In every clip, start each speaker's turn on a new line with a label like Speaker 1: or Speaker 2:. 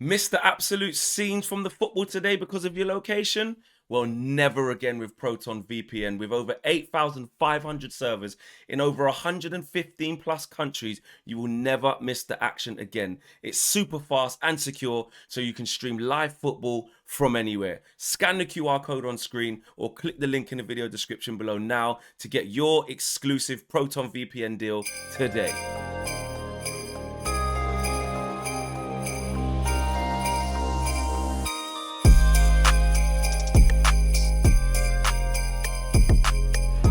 Speaker 1: Missed the absolute scenes from the football today because of your location? Well, never again with Proton VPN. With over 8,500 servers in over 115 plus countries, you will never miss the action again. It's super fast and secure, so you can stream live football from anywhere. Scan the QR code on screen or click the link in the video description below now to get your exclusive Proton VPN deal today.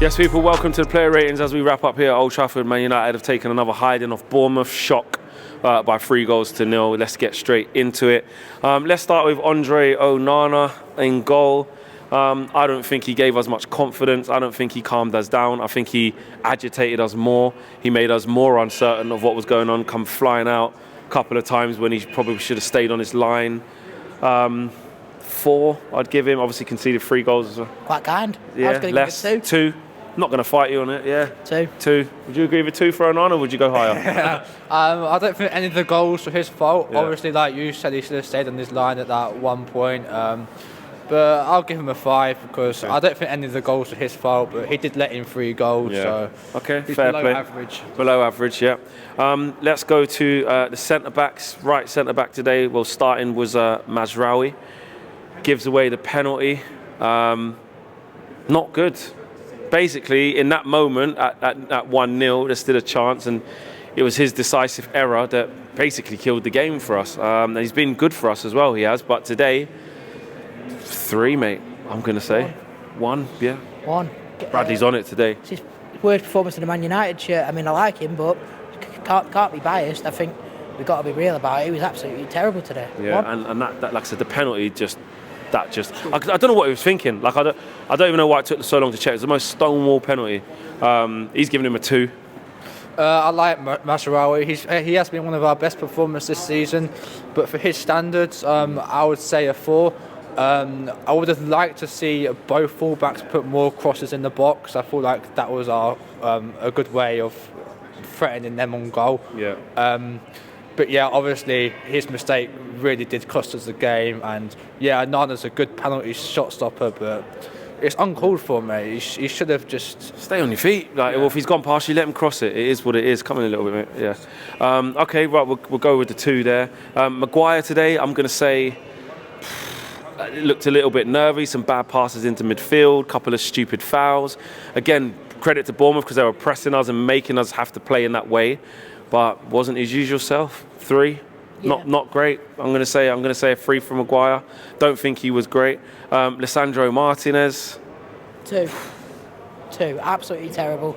Speaker 1: Yes, people, welcome to the player ratings as we wrap up here at Old Trafford. Man United have taken another hiding off Bournemouth. Shock by 3-0. Let's get straight into it. Let's start with Onana in goal. I don't think he gave us much confidence. I don't think he calmed us down. I think he agitated us more. He made us more uncertain of what was going on, come flying out a couple of times when he probably should have stayed on his line. 4, I'd give him. Obviously conceded 3 goals as well.
Speaker 2: Quite kind.
Speaker 1: Yeah,
Speaker 2: I was going to give it
Speaker 1: 2. Not going to fight you on it, yeah.
Speaker 2: 2.
Speaker 1: Would you agree with 2 for Onana, or would you go higher?
Speaker 3: I don't think any of the goals were his fault.
Speaker 1: Yeah.
Speaker 3: Obviously, like you said, he should have stayed on his line at that one point. But I'll give him a 5 because I don't think any of the goals were his fault, but he did let in 3 goals.
Speaker 1: Yeah.
Speaker 3: So
Speaker 1: okay,
Speaker 3: he's
Speaker 1: fair
Speaker 3: below
Speaker 1: play.
Speaker 3: average.
Speaker 1: Below average, yeah. Let's go to the centre-backs. Right centre-back today, well, starting was Mazraoui. Gives away the penalty. Not good. Basically, in that moment, at 1-0, there's still a chance, and it was his decisive error that basically killed the game for us. And he's been good for us as well, he has, but today, 3, mate, I'm going to say. 1, yeah.
Speaker 2: 1.
Speaker 1: Bradley's on it today.
Speaker 2: It's his worst performance in the Man United shirt. I mean, I like him, but can't be biased. I think we've got to be real about it. He was absolutely terrible today.
Speaker 1: Yeah, and that, like I said, the penalty I don't know what he was thinking. Like I don't even know why it took so long to check. It's the most stonewall penalty. He's giving him a 2.
Speaker 3: I like Mazraoui. He has been one of our best performers this season, but for his standards, I would say a 4. I would have liked to see both fullbacks put more crosses in the box. I feel like that was a good way of threatening them on goal.
Speaker 1: Yeah.
Speaker 3: But yeah, obviously his mistake really did cost us the game, and yeah, Onana's a good penalty shot stopper, but it's uncalled for, mate. He should have just
Speaker 1: stay on your feet. Like, well, if he's gone past you, let him cross it. It is what it is. Come in a little bit, mate. Yeah. Okay, right. We'll go with the 2 there. Maguire today, I'm going to say, looked a little bit nervy. Some bad passes into midfield. Couple of stupid fouls. Again, credit to Bournemouth because they were pressing us and making us have to play in that way. But wasn't his usual self. 3,
Speaker 2: Yeah.
Speaker 1: not great. I'm going to say a 3 for Maguire. Don't think he was great. Lisandro Martinez.
Speaker 2: 2. Absolutely terrible.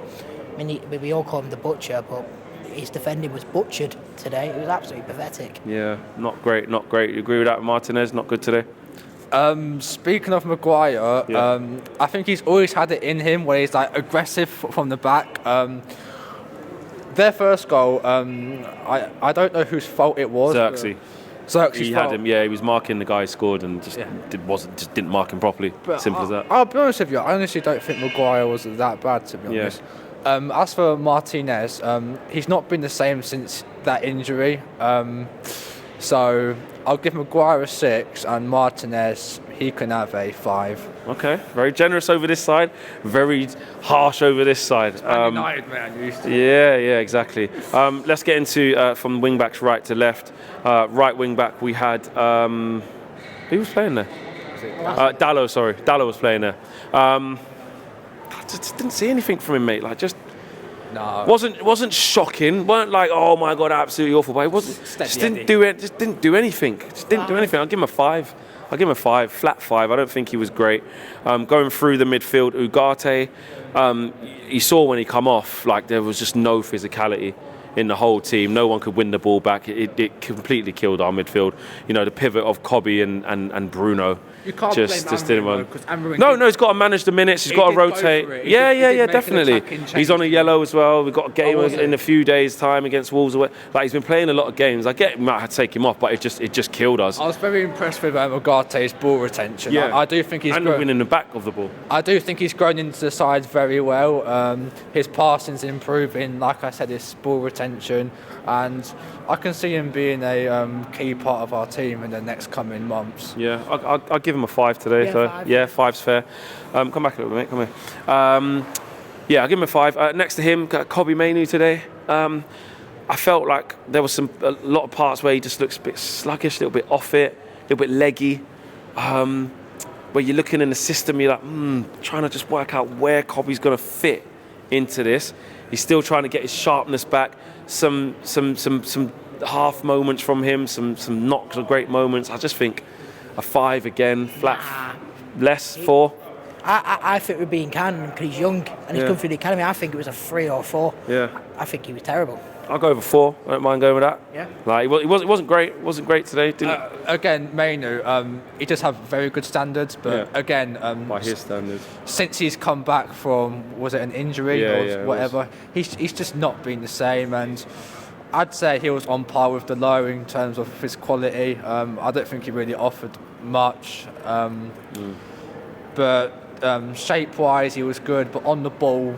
Speaker 2: I mean, we all call him the butcher, but his defending was butchered today. It was absolutely pathetic.
Speaker 1: Yeah, not great. You agree with that, Martinez? Not good today.
Speaker 3: Speaking of Maguire,
Speaker 1: Yeah.
Speaker 3: I think he's always had it in him where he's like aggressive from the back. Their first goal, I don't know whose fault it was.
Speaker 1: Xerxes. He had him. Yeah, he was marking the guy who scored and just didn't mark him properly.
Speaker 3: But
Speaker 1: Simple as that.
Speaker 3: I'll be honest with you. I honestly don't think Maguire was that bad, to be honest. As for Martinez, he's not been the same since that injury. So I'll give Maguire a 6, and Martinez, he can have a 5.
Speaker 1: Okay, very generous over this side, very harsh over this side.
Speaker 3: United, man, used to.
Speaker 1: Yeah, exactly. Let's get into from wing backs right to left. Right wing back, we had who was playing there? Dallo. Sorry, Dallo was playing there. I just didn't see anything from him, mate. Like just.
Speaker 3: No.
Speaker 1: Wasn't shocking. Weren't like, oh my god, absolutely awful. But it wasn't. Just didn't do it. Just didn't do anything. I'll give him a 5. Flat 5. I don't think he was great. Going through the midfield, Ugarte. You saw when he come off, like there was just no physicality in the whole team. No one could win the ball back. It completely killed our midfield. You know, the pivot of Kobe and Bruno.
Speaker 3: You can't
Speaker 1: just
Speaker 3: blame
Speaker 1: didn't
Speaker 3: Amrin,
Speaker 1: want.
Speaker 3: because Amrin
Speaker 1: No, he's got to manage the minutes. He's got to rotate. Yeah, definitely. He's on a yellow as well. We've got a game in a few days' time against Wolves. Like he's been playing a lot of games. I get it, might have to take him off, but it just killed us.
Speaker 3: I was very impressed with Ugarte's ball retention.
Speaker 1: Yeah.
Speaker 3: I do think he's
Speaker 1: winning the back of the ball.
Speaker 3: I do think he's grown into the side very well. His passing's improving. Like I said, his ball retention attention, and I can see him being a key part of our team in the next coming months.
Speaker 4: Yeah, I'll give him a 5 today.
Speaker 2: Yeah,
Speaker 4: so
Speaker 2: 5.
Speaker 4: yeah, 5's fair. Come back a little bit, mate. Come here. Yeah, I'll give him a 5. Next to him, got Kobbie Mainoo today. I felt like there was a lot of parts where he just looks a bit sluggish, a little bit off it, a little bit leggy. Where you're looking in the system, you're like, trying to just work out where Kobbie's going to fit into this. He's still trying to get his sharpness back. Some half moments from him, some not so great moments. I just think a 5 again, flat, less 4.
Speaker 2: I think we're being canned because he's young and he's come through the academy. I think it was a 3 or 4.
Speaker 4: Yeah.
Speaker 2: I think he was terrible.
Speaker 4: I'll go over 4. I don't mind going with that.
Speaker 2: Yeah.
Speaker 4: Like it wasn't great. It wasn't great today.
Speaker 3: Again, Mainoo, he does have very good standards, but again,
Speaker 4: By his standards.
Speaker 3: since he's come back from, was it an injury or whatever, he's just not been the same, and I'd say he was on par with the low in terms of his quality. I don't think he really offered much, but shape-wise he was good, but on the ball,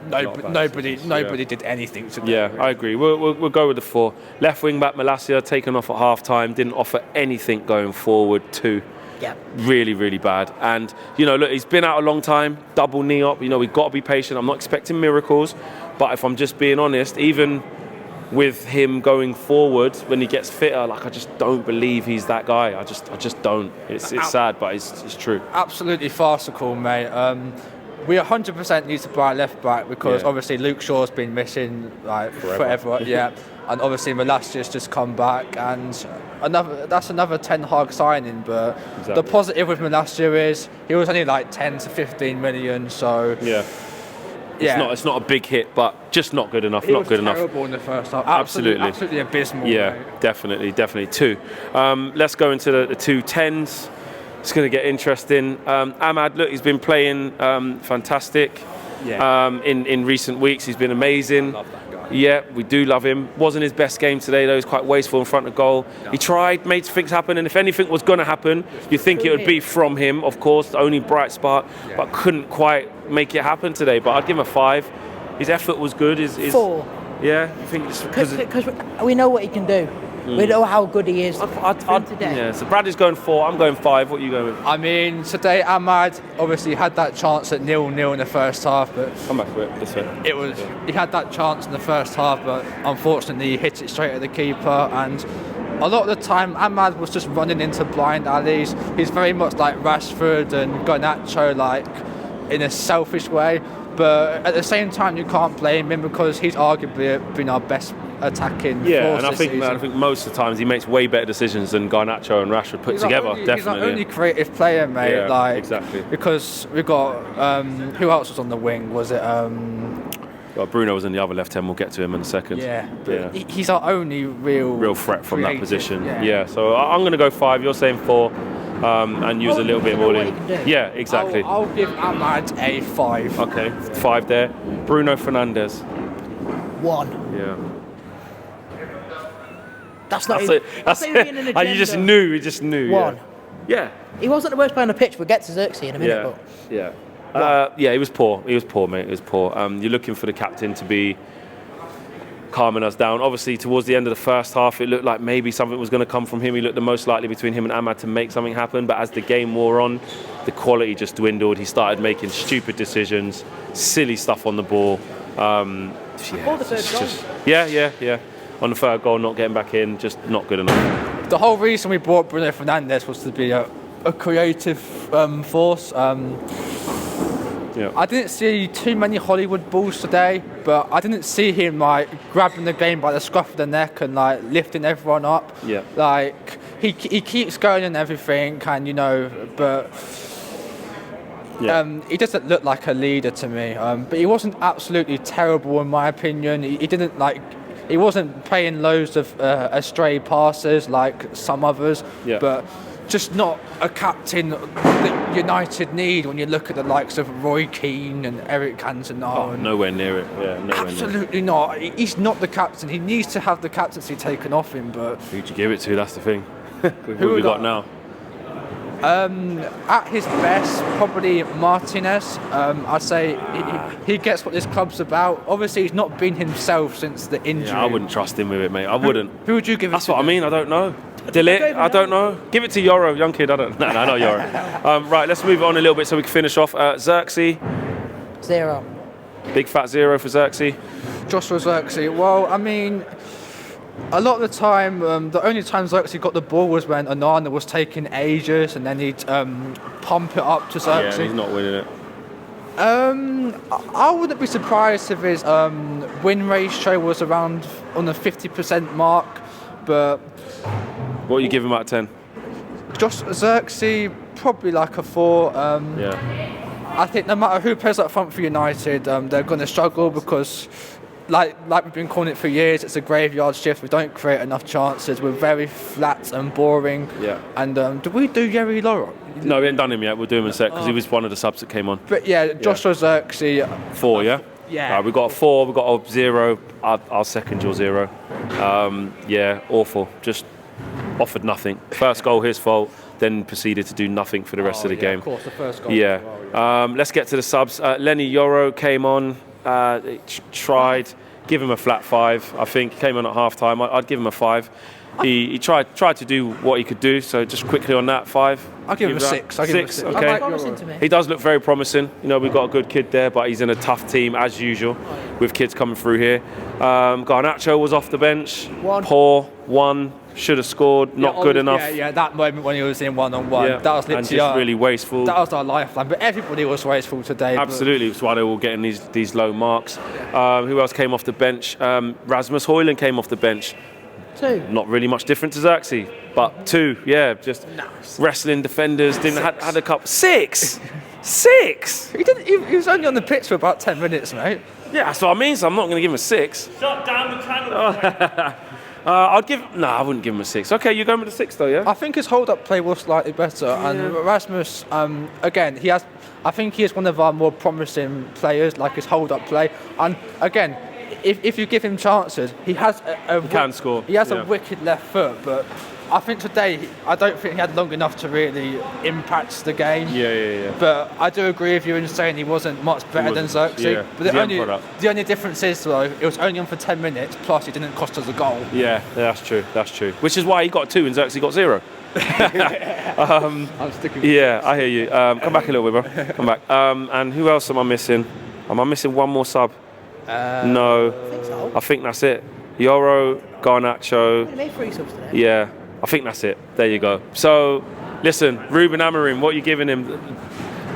Speaker 3: nobody did anything today.
Speaker 4: Yeah, I agree. We'll go with the 4. Left wing back Malacia taken off at half time, didn't offer anything going forward too.
Speaker 2: Yeah.
Speaker 4: Really, really bad. And look, he's been out a long time, double knee up. We've got to be patient. I'm not expecting miracles, but if I'm just being honest, even with him going forward when he gets fitter, like I just don't believe he's that guy. I just don't. It's sad, but it's true.
Speaker 3: Absolutely farcical, mate. We 100% need to buy a left back because obviously Luke Shaw's been missing like forever. Yeah, and obviously Malacia's just come back, and that's another Ten Hag signing. But the positive with Malacia is he was only like 10 to 15 million. So
Speaker 4: it's not a big hit, but just not good enough. Not good enough.
Speaker 3: Terrible in the first half.
Speaker 4: Absolutely
Speaker 3: abysmal.
Speaker 4: Yeah,
Speaker 3: mate.
Speaker 4: definitely 2. Let's go into the 2 10s. It's going to get interesting. Ahmad, look, he's been playing fantastic. In recent weeks, he's been amazing.
Speaker 3: Love that guy.
Speaker 4: Yeah, we do love him. Wasn't his best game today, though. He's quite wasteful in front of goal. No. He tried, made things happen, and if anything was going to happen, you think it would be from him, of course, the only bright spot, but couldn't quite make it happen today. But I'd give him a 5. His effort was good.
Speaker 2: 4.
Speaker 4: Yeah, I think it's
Speaker 2: because we know what he can do. We know how good he is. Today.
Speaker 4: Yeah, so Bradley's going 4. I'm going 5. What are you going with?
Speaker 3: I mean, today Ahmad obviously had that chance at 0-0 in the first half, but
Speaker 4: come back for it this way.
Speaker 3: He had that chance in the first half, but unfortunately he hit it straight at the keeper. And a lot of the time Ahmad was just running into blind alleys. He's very much like Rashford and Garnacho, like in a selfish way. But at the same time, you can't blame him because he's arguably been our best attacking force
Speaker 4: and I
Speaker 3: this
Speaker 4: think most of the times he makes way better decisions than Garnacho and Rashford put together. Definitely,
Speaker 3: he's our only creative player, mate.
Speaker 4: Yeah, exactly.
Speaker 3: Because we got who else was on the wing? Was it?
Speaker 4: Well, Bruno was in the other left hand. We'll get to him in a second.
Speaker 3: He's our only real
Speaker 4: threat from
Speaker 3: creative,
Speaker 4: that position.
Speaker 3: Yeah.
Speaker 4: So I'm going to go 5. You're saying 4. And use a little bit more. Yeah, exactly.
Speaker 3: I'll give Ahmad a 5.
Speaker 4: Okay, 5 there. Bruno Fernandes.
Speaker 2: 1.
Speaker 4: Yeah.
Speaker 2: That's not even being an agenda.
Speaker 4: And you just knew.
Speaker 2: 1.
Speaker 4: Yeah.
Speaker 2: He wasn't the worst player on the pitch. We'll get to Xerxes in a minute.
Speaker 4: He was poor. He was poor, mate. He was poor. You're looking for the captain to be calming us down. Obviously, towards the end of the first half, it looked like maybe something was going to come from him. He looked the most likely between him and Ahmad to make something happen. But as the game wore on, the quality just dwindled. He started making stupid decisions, silly stuff on the ball.
Speaker 2: Or the third goal.
Speaker 4: Yeah. On the third goal, not getting back in, just not good enough.
Speaker 3: The whole reason we brought Bruno Fernandes was to be a creative force. I didn't see too many Hollywood balls today, but I didn't see him like grabbing the game by the scruff of the neck and like lifting everyone up.
Speaker 4: Yeah.
Speaker 3: Like he keeps going and everything, and but he doesn't look like a leader to me. But he wasn't absolutely terrible in my opinion. He wasn't playing loads of astray passes like some others.
Speaker 4: Yeah.
Speaker 3: But just not a captain that United need when you look at the likes of Roy Keane and Eric Cantona.
Speaker 4: Nowhere near it. Yeah,
Speaker 3: absolutely not. He's not the captain. He needs to have the captaincy taken off him. But
Speaker 4: who'd you give it to? That's the thing. Who we got now?
Speaker 3: At his best, probably Martinez. I'd say he gets what this club's about. Obviously, he's not been himself since the injury.
Speaker 4: Yeah, I wouldn't trust him with it, mate. I wouldn't.
Speaker 3: Who would you give it
Speaker 4: That's
Speaker 3: to?
Speaker 4: what I mean. I don't know. Delete? I don't know. Give it to Yoro, young kid. I don't. No, not Yoro. Right, let's move on a little bit so we can finish off. Xerxes,
Speaker 2: 0.
Speaker 4: big fat 0 for Xerxes.
Speaker 3: Joshua Xerxes. Well, I mean, a lot of the time, the only time Xerxes got the ball was when Onana was taking ages, and then he'd pump it up to Xerxes.
Speaker 4: Yeah, he's not winning it.
Speaker 3: I wouldn't be surprised if his win ratio was around on the 50% mark, but
Speaker 4: What you give him out of 10?
Speaker 3: Josh Xerxes probably like a 4.
Speaker 4: Yeah.
Speaker 3: I think no matter who plays up front for United, they're going to struggle because, like we've been calling it for years, it's a graveyard shift. We don't create enough chances. We're very flat and boring.
Speaker 4: Yeah.
Speaker 3: And do we do Yeri Loro?
Speaker 4: No, we haven't done him yet. We'll do him in a sec because he was one of the subs that came on.
Speaker 3: But yeah, Joshua Xerxes.
Speaker 4: 4, yeah?
Speaker 3: Yeah.
Speaker 4: We've got a 4, we've got a 0. I'll second your 0. Yeah, awful. Just offered nothing. First goal, his fault. Then proceeded to do nothing for the rest of the game.
Speaker 3: Of course, the first goal.
Speaker 4: Yeah. Let's get to the subs. Lenny Yoro came on, tried, give him a flat 5. I think came on at half time. I'd give him a 5. He tried to do what he could do. So just quickly on that 5.
Speaker 3: I'll give him a 6. I'll give him a 6.
Speaker 4: Okay.
Speaker 2: Promising to me.
Speaker 4: He does look very promising. You know, we've got a good kid there, but he's in a tough team as usual with kids coming through here. Garnacho was off the bench.
Speaker 2: 1.
Speaker 4: Poor. 1. Should have scored. Not good enough.
Speaker 3: Yeah, that moment when he was in one-on-one.
Speaker 4: Yeah.
Speaker 3: That was
Speaker 4: and
Speaker 3: literally
Speaker 4: just really wasteful.
Speaker 3: That was our lifeline. But everybody was wasteful today.
Speaker 4: Absolutely, that's why they're all getting these low marks. Who else came off the bench? Rasmus Højlund came off the bench.
Speaker 2: 2.
Speaker 4: Not really much different to Xerxes, but 2, yeah, just wrestling defenders. Had a couple. 6. 6.
Speaker 3: He was only on the pitch for about 10 minutes, mate.
Speaker 4: Yeah, that's what I mean. So I'm not going to give him a 6.
Speaker 5: Shut down the channel.
Speaker 4: I wouldn't give him a 6. Okay, you're going with a 6 though, yeah?
Speaker 3: I think his hold-up play was slightly better, and Rasmus, again, I think he is one of our more promising players, like his hold-up play. And again, if you give him chances, he has
Speaker 4: He can score.
Speaker 3: He has
Speaker 4: Yeah.
Speaker 3: a wicked left foot, but I think today, I don't think he had long enough to really impact the game.
Speaker 4: Yeah.
Speaker 3: But I do agree with you in saying he wasn't much better than
Speaker 4: wasn't,
Speaker 3: Xerxes.
Speaker 4: yeah.
Speaker 3: But
Speaker 4: The end product.
Speaker 3: the only difference is, though, it was only on for 10 minutes, plus it didn't cost us a goal.
Speaker 4: Yeah, that's true. Which is why he got 2 and Xerxes got 0.
Speaker 3: I'm sticking with
Speaker 4: Yeah, I hear you. Come back a little bit, bro. Come back. And who else am I missing? Am I missing one more sub? No.
Speaker 2: I think so.
Speaker 4: I think that's it. Yoro, Garnacho.
Speaker 2: They made 3 subs today.
Speaker 4: Yeah, I think that's it. There you go. So, listen, Ruben Amorim, what are you giving him?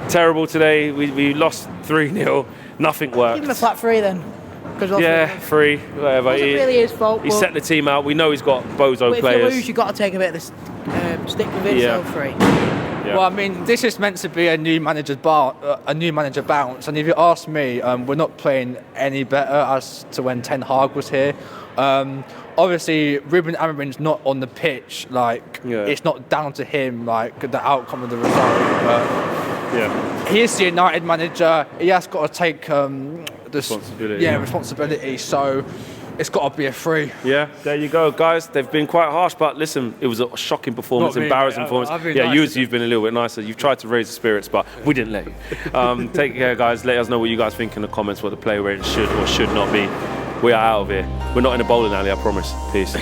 Speaker 4: Terrible today. We lost 3-0. Nothing
Speaker 2: Give him a
Speaker 4: worked.
Speaker 2: flat 3 then.
Speaker 4: Yeah, 3, whatever.
Speaker 2: It wasn't really his fault.
Speaker 4: He
Speaker 2: but-
Speaker 4: set the team out. We know he's got bozo
Speaker 2: but if
Speaker 4: players.
Speaker 2: you lose, you've got to take a bit of this stick with it.
Speaker 4: Yeah.
Speaker 2: So 3.
Speaker 4: Yeah.
Speaker 3: Well, I mean, this is meant to be a new manager bounce, and if you ask me, we're not playing any better as to when Ten Hag was here. Obviously, Ruben Amorim's not on the pitch. Like, it's not down to him. Like the outcome of the result.
Speaker 4: Yeah.
Speaker 3: He is the United manager. He has got to take the
Speaker 4: Responsibility.
Speaker 3: responsibility. So it's got to be a 3.
Speaker 4: Yeah, there you go, guys. They've been quite harsh, but listen, it was a shocking performance,
Speaker 3: Not me,
Speaker 4: embarrassing
Speaker 3: mate.
Speaker 4: performance.
Speaker 3: I've been
Speaker 4: Yeah,
Speaker 3: nice
Speaker 4: you've been a little bit nicer. You've tried to raise the spirits, but we didn't let you. Take care, guys. Let us know what you guys think in the comments, what the player rating should or should not be. We are out of here. We're not in a bowling alley, I promise. Peace.